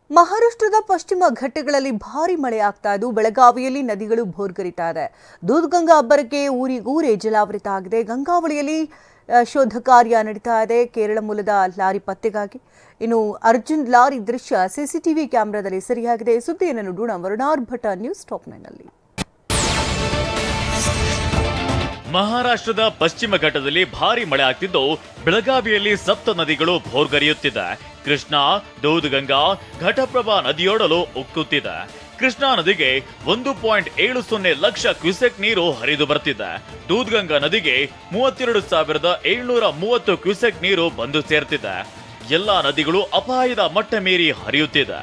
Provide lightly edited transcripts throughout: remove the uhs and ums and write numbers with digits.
ಮಹಾರಾಷ್ಟ್ರದ ಪಶ್ಚಿಮ ಘಟ್ಟಗಳಲ್ಲಿ ಭಾರಿ ಮಳೆ ಆಗ್ತಾ ಇದ್ದು ಬೆಳಗಾವಿಯಲ್ಲಿ ನದಿಗಳು ಭೋರ್ಗರಿತಾ ಇದೆ. ದೂದ್ಗಂಗಾ ಅಬ್ಬರಕ್ಕೆ ಊರಿಗೂರೇ ಜಲಾವೃತ ಆಗಿದೆ. ಗಂಗಾವಳಿಯಲ್ಲಿ ಶೋಧ ಕಾರ್ಯ ನಡೀತಾ ಇದೆ. ಕೇರಳ ಮೂಲದ ಲಾರಿ ಪತ್ತೆಗಾಗಿ ಇನ್ನು ಅರ್ಜುನ್ ಲಾರಿ ದೃಶ್ಯ ಸಿಸಿಟಿವಿ ಕ್ಯಾಮೆರಾದಲ್ಲಿ ಸೆರೆಯಾಗಿದೆ. ಸುದ್ದಿಯನ್ನು ನೋಡೋಣ ವರುಣಾರ್ ಭಟ್ ನ್ಯೂಸ್ ಟಾಪ್ 9 ನಲ್ಲಿ. ಮಹಾರಾಷ್ಟ್ರದ ಪಶ್ಚಿಮ ಘಟ್ಟದಲ್ಲಿ ಭಾರಿ ಮಳೆ ಆಗ್ತಿದ್ದು ಬೆಳಗಾವಿಯಲ್ಲಿ ಸಪ್ತ ನದಿಗಳು ಭೋರ್ಗರೆಯುತ್ತಿದೆ. ಕೃಷ್ಣಾ, ದೂದ್ಗಂಗಾ, ಘಟಪ್ರಭಾ ನದಿಯೋಡಲು ಉಕ್ಕುತ್ತಿದೆ. ಕೃಷ್ಣಾ ನದಿಗೆ 1.70 ಲಕ್ಷ ಕ್ಯೂಸೆಕ್ ನೀರು ಹರಿದು ಬರ್ತಿದೆ. ದೂದ್ಗಂಗಾ ನದಿಗೆ 32,730 ಕ್ಯೂಸೆಕ್ ನೀರು ಬಂದು ಸೇರ್ತಿದೆ. ಎಲ್ಲಾ ನದಿಗಳು ಅಪಾಯದ ಮಟ್ಟ ಮೀರಿ ಹರಿಯುತ್ತಿದೆ.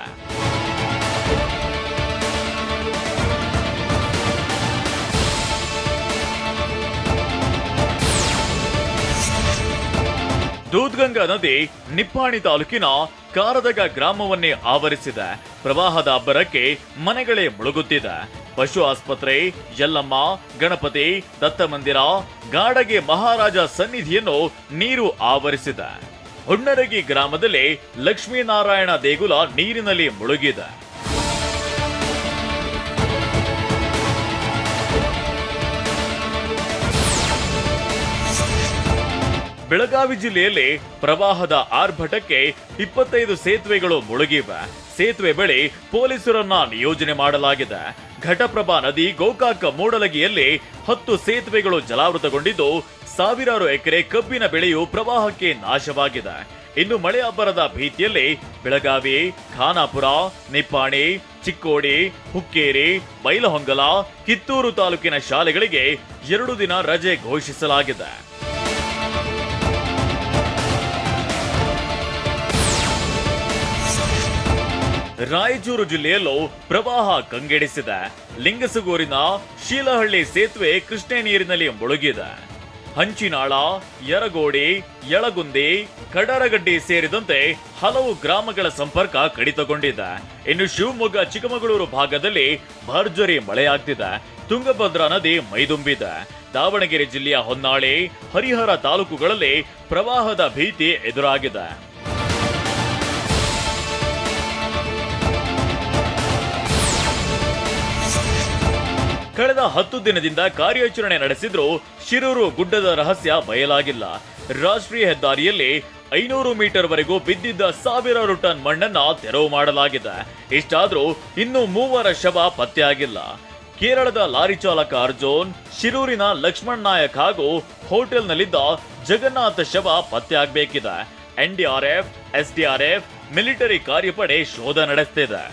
ದೂದ್ಗಂಗಾ ನದಿ ನಿಪ್ಪಾಣಿ ತಾಲೂಕಿನ ಕಾರದಗ ಗ್ರಾಮವನ್ನೇ ಆವರಿಸಿದೆ. ಪ್ರವಾಹದ ಅಬ್ಬರಕ್ಕೆ ಮನೆಗಳೇ ಮುಳುಗುತ್ತಿದೆ. ಪಶು ಆಸ್ಪತ್ರೆ, ಯಲ್ಲಮ್ಮ, ಗಣಪತಿ, ದತ್ತಮಂದಿರ, ಗಾಡಗೆ ಮಹಾರಾಜ ಸನ್ನಿಧಿಯನ್ನು ನೀರು ಆವರಿಸಿದೆ. ಹುಣ್ಣರಗಿ ಗ್ರಾಮದಲ್ಲಿ ಲಕ್ಷ್ಮೀನಾರಾಯಣ ದೇಗುಲ ನೀರಿನಲ್ಲಿ ಮುಳುಗಿದೆ. ಬೆಳಗಾವಿ ಜಿಲ್ಲೆಯಲ್ಲಿ ಪ್ರವಾಹದ ಆರ್ಭಟಕ್ಕೆ 25 ಸೇತುವೆಗಳು ಮುಳುಗಿವೆ. ಸೇತುವೆ ಬಳಿ ಪೊಲೀಸರನ್ನ ನಿಯೋಜನೆ ಮಾಡಲಾಗಿದೆ. ಘಟಪ್ರಭಾ ನದಿ ಗೋಕಾಕ ಮೂಡಲಗಿಯಲ್ಲಿ 10 ಸೇತುವೆಗಳು ಜಲಾವೃತಗೊಂಡಿದ್ದು ಸಾವಿರಾರು ಎಕರೆ ಕಬ್ಬಿನ ಬೆಳೆಯು ಪ್ರವಾಹಕ್ಕೆ ನಾಶವಾಗಿದೆ. ಇನ್ನು ಮಳೆ ಅಬ್ಬರದ ಭೀತಿಯಲ್ಲಿ ಬೆಳಗಾವಿ, ಖಾನಾಪುರ, ನಿಪ್ಪಾಣಿ, ಚಿಕ್ಕೋಡಿ, ಹುಕ್ಕೇರಿ, ಬೈಲಹೊಂಗಲ, ಕಿತ್ತೂರು ತಾಲೂಕಿನ ಶಾಲೆಗಳಿಗೆ 2 ದಿನ ರಜೆ ಘೋಷಿಸಲಾಗಿದೆ. ರಾಯಚೂರು ಜಿಲ್ಲೆಯಲ್ಲೂ ಪ್ರವಾಹ ಕಂಗೆಡಿಸಿದೆ. ಲಿಂಗಸಗೂರಿನ ಶೀಲಹಳ್ಳಿ ಸೇತುವೆ ಕೃಷ್ಣೆ ನೀರಿನಲ್ಲಿ ಮುಳುಗಿದೆ. ಹಂಚಿನಾಳ, ಯರಗೋಡಿ, ಯಳಗುಂದಿ, ಕಡರಗಡ್ಡಿ ಸೇರಿದಂತೆ ಹಲವು ಗ್ರಾಮಗಳ ಸಂಪರ್ಕ ಕಡಿತಗೊಂಡಿದೆ. ಇನ್ನು ಶಿವಮೊಗ್ಗ, ಚಿಕ್ಕಮಗಳೂರು ಭಾಗದಲ್ಲಿ ಭರ್ಜರಿ ಮಳೆಯಾಗ್ತಿದೆ. ತುಂಗಭದ್ರಾ ನದಿ ಮೈದುಂಬಿದೆ. ದಾವಣಗೆರೆ ಜಿಲ್ಲೆಯ ಹೊನ್ನಾಳಿ, ಹರಿಹರ ತಾಲೂಕುಗಳಲ್ಲಿ ಪ್ರವಾಹದ ಭೀತಿ ಎದುರಾಗಿದೆ. ಕಳೆದ 10 ದಿನದಿಂದ ಕಾರ್ಯಾಚರಣೆ ನಡೆಸಿದ್ರೂ ಶಿರೂರು ಗುಡ್ಡದ ರಹಸ್ಯ ಬಯಲಾಗಿಲ್ಲ. ರಾಷ್ಟ್ರೀಯ ಹೆದ್ದಾರಿಯಲ್ಲಿ 500 ಮೀಟರ್ ವರೆಗೂ ಬಿದ್ದಿದ್ದ ಸಾವಿರಾರು ಟನ್ ಮಣ್ಣನ್ನ ತೆರವು ಮಾಡಲಾಗಿದೆ. ಇಷ್ಟಾದ್ರೂ ಇನ್ನೂ 3 ಶವ ಪತ್ತೆಯಾಗಿಲ್ಲ. ಕೇರಳದ ಲಾರಿ ಚಾಲಕ ಅರ್ಜುನ್, ಶಿರೂರಿನ ಲಕ್ಷ್ಮಣ್ ನಾಯಕ್ ಹಾಗೂ ಹೋಟೆಲ್ನಲ್ಲಿದ್ದ ಜಗನ್ನಾಥ್ ಶವ ಪತ್ತೆಯಾಗಬೇಕಿದೆ. NDRF, SDRF, ಮಿಲಿಟರಿ ಕಾರ್ಯಪಡೆ ಶೋಧ ನಡೆಸುತ್ತಿದೆ.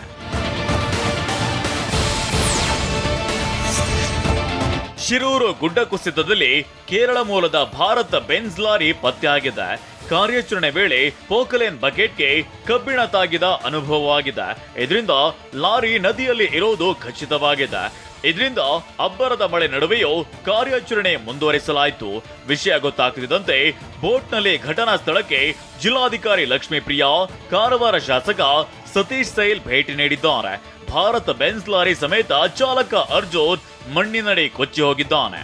ಶಿರೂರು ಗುಡ್ಡ ಕುಸಿತದಲ್ಲಿ ಕೇರಳ ಮೂಲದ ಭಾರತ್ ಬೆನ್ಸ್ ಲಾರಿ ಪತ್ತೆಯಾಗಿದೆ. ಕಾರ್ಯಾಚರಣೆ ವೇಳೆ ಪೋಕಲೇನ್ ಬಕೆಟ್ಗೆ ಕಬ್ಬಿಣ ತಾಗಿದ ಅನುಭವವಾಗಿದೆ. ಇದರಿಂದ ಲಾರಿ ನದಿಯಲ್ಲಿ ಇರೋದು ಖಚಿತವಾಗಿದೆ. ಇದರಿಂದ ಅಬ್ಬರದ ಮಳೆ ನಡುವೆಯೂ ಕಾರ್ಯಾಚರಣೆ ಮುಂದುವರಿಸಲಾಯಿತು. ವಿಷಯ ಗೊತ್ತಾಗ್ತಿದ್ದಂತೆ ಬೋಟ್ನಲ್ಲಿ ಘಟನಾ ಸ್ಥಳಕ್ಕೆ ಜಿಲ್ಲಾಧಿಕಾರಿ ಲಕ್ಷ್ಮೀಪ್ರಿಯಾ, ಕಾರವಾರ ಶಾಸಕ ಸತೀಶ್ ಸೈಲ್ ಭೇಟಿ ನೀಡಿದ್ದಾರೆ. ಭಾರತ್ ಬೆನ್ಸ್ ಲಾರಿ ಸಮೇತ ಚಾಲಕ ಅರ್ಜುನ್ ಮಣ್ಣಿನಡಿ ಕೊಚ್ಚಿ ಹೋಗಿದ್ದಾನೆ.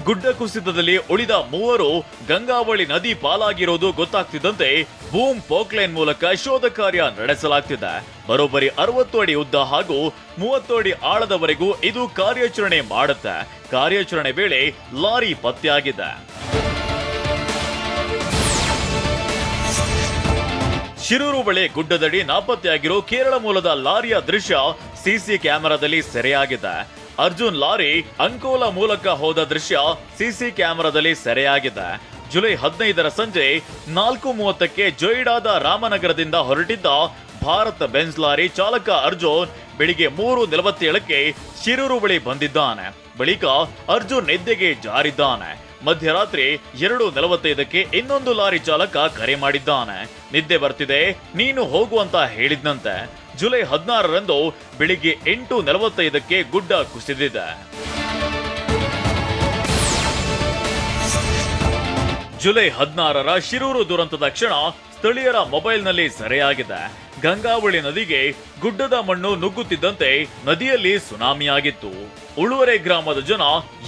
ಗುಡ್ಡ ಕುಸಿತದಲ್ಲಿ ಉಳಿದ 3 ಗಂಗಾವಳಿ ನದಿ ಪಾಲಾಗಿರೋದು ಗೊತ್ತಾಗ್ತಿದ್ದಂತೆ ಬೂಮ್ ಪೋಕ್ಲೈನ್ ಮೂಲಕ ಶೋಧ ಕಾರ್ಯ ನಡೆಸಲಾಗ್ತಿದೆ. ಬರೋಬ್ಬರಿ 60 ಅಡಿ ಉದ್ದ ಹಾಗೂ 30 ಅಡಿ ಆಳದವರೆಗೂ ಇದು ಕಾರ್ಯಾಚರಣೆ ಮಾಡುತ್ತೆ. ಕಾರ್ಯಾಚರಣೆ ವೇಳೆ ಲಾರಿ ಪತ್ತೆಯಾಗಿದೆ. ಶಿರೂರು ಬಳಿ ಗುಡ್ಡದಡಿ ನಾಪತ್ತೆಯಾಗಿರೋ ಕೇರಳ ಮೂಲದ ಲಾರಿಯ ದೃಶ್ಯ ಸಿಸಿ ಕ್ಯಾಮೆರಾದಲ್ಲಿ ಸೆರೆಯಾಗಿದೆ. ಅರ್ಜುನ್ ಲಾರಿ ಅಂಕೋಲಾ ಮೂಲಕ ಹೋದ ದೃಶ್ಯ ಸಿಸಿ ಕ್ಯಾಮೆರಾದಲ್ಲಿ ಸೆರೆಯಾಗಿದೆ. ಜುಲೈ 15ರ ಸಂಜೆ 4:30ಕ್ಕೆ ಜೊಯ್ಡಾದ ರಾಮನಗರದಿಂದ ಹೊರಟಿದ್ದ ಭಾರತ್ ಬೆನ್ಸ್ ಲಾರಿ ಚಾಲಕ ಅರ್ಜುನ್ ಬೆಳಿಗ್ಗೆ 3:47ಕ್ಕೆ ಶಿರೂರು ಬಳಿ ಬಂದಿದ್ದಾನೆ. ಬಳಿಕ ಅರ್ಜುನ್ ನಿದ್ದೆಗೆ ಜಾರಿದ್ದಾನೆ. ಮಧ್ಯರಾತ್ರಿ 2:45ಕ್ಕೆ ಇನ್ನೊಂದು ಲಾರಿ ಚಾಲಕ ಕರೆ ಮಾಡಿದ್ದಾನೆ. ನಿದ್ದೆ ಬರ್ತಿದೆ, ನೀನು ಹೋಗುವಂತ ಹೇಳಿದ್ನಂತೆ. ಜುಲೈ 16ರಂದು ಬೆಳಿಗ್ಗೆ 8:45ಕ್ಕೆ ಗುಡ್ಡ ಕುಸಿದಿದೆ. ಜುಲೈ 16ರ ಶಿರೂರು ದುರಂತದ ಕ್ಷಣ ಸ್ಥಳೀಯರ ಮೊಬೈಲ್ನಲ್ಲಿ ಸೆರೆಯಾಗಿದೆ. ಗಂಗಾವಳಿ ನದಿಗೆ ಗುಡ್ಡದ ಮಣ್ಣು ನುಗ್ಗುತ್ತಿದ್ದಂತೆ ನದಿಯಲ್ಲಿ ಸುನಾಮಿಯಾಗಿತ್ತು. ಉಳುವರೆ ಗ್ರಾಮದ ಜನ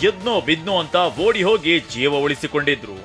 ಎದ್ನೋ ಬಿದ್ನೋ ಅಂತ ಓಡಿ ಹೋಗಿ ಜೀವ ಉಳಿಸಿಕೊಂಡಿದ್ರು.